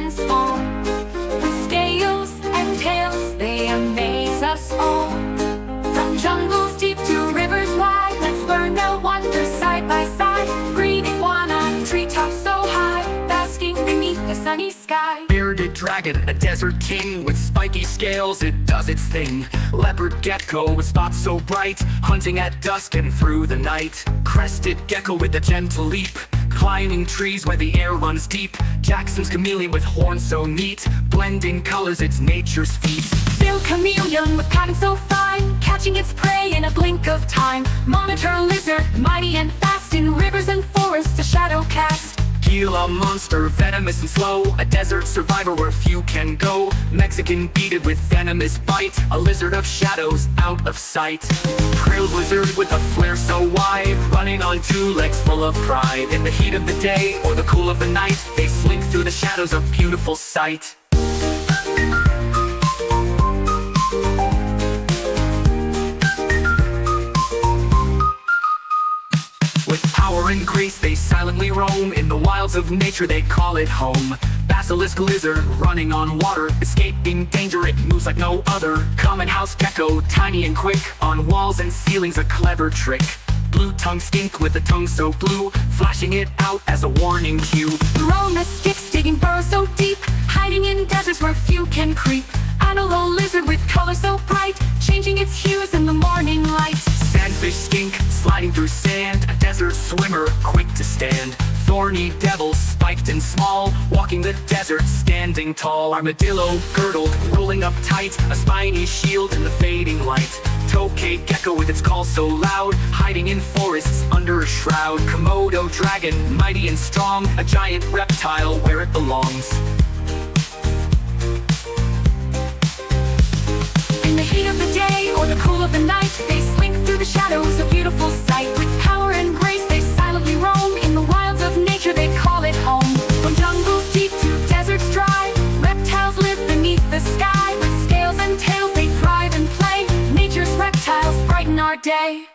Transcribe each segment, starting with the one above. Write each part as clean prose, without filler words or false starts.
and small. With scales and tails, they amaze us all. From jungles deep to rivers wide, let's learn their wonders side by side. Green iguana, treetops so high, basking beneath the sunny sky. Bearded dragon, a desert king with spiky scales, it does its thing. Leopard gecko with spots so bright, hunting at dusk and through the night. Crested gecko with a gentle leap, climbing trees where the air runs deep. Jackson's chameleon with horns so neat, blending colors, it's nature's feat. Field chameleon with pattern so fine, catching its prey in a blink of time. Monitor lizard, mighty and fast, in rivers and forests a shadow cast. Gila monster, venomous and slow, a desert survivor where few can go. Mexican beaded with venomous bite, a lizard of shadows out of sight. Krill lizard with a flare so wide, running on two legs full of pride. In the heat of the day or the cool of the night, they slink through the shadows, a beautiful sight. With power and grace they silently roam, in the wilds of nature they call it home. Basilisk lizard, running on water, escaping danger, it moves like no other. Common house gecko, tiny and quick, on walls and ceilings a clever trick. Blue-tongued skink with a tongue so blue, flashing it out as a warning cue. Roma sticks, digging burrows so deep, hiding in deserts where few can creep. Antelope lizard with color so bright, changing its hues in the morning light. Sandfish skink, sliding through sand, a desert swimmer, quick to stand. Thorny devil, spiked and small, walking the desert, standing tall. Armadillo, girdled, rolling up tight, a spiny shield in the fading light. Tokay gecko with its call so loud, hiding in forests under a shroud. Komodo dragon, mighty and strong, a giant reptile where it belongs. In the heat of the day or the cool of the night, they slink through the shadows, a beautiful sight. With power and grace they silently roam, in the wilds of nature they call it home. From jungles deep to deserts dry, reptiles live beneath the sky. With scales and tails they thrive and play, nature's reptiles brighten our day.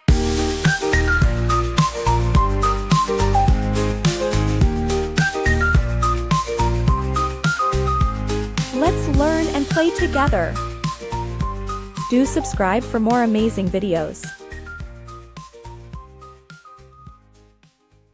Let's learn and play together. Do subscribe for more amazing videos.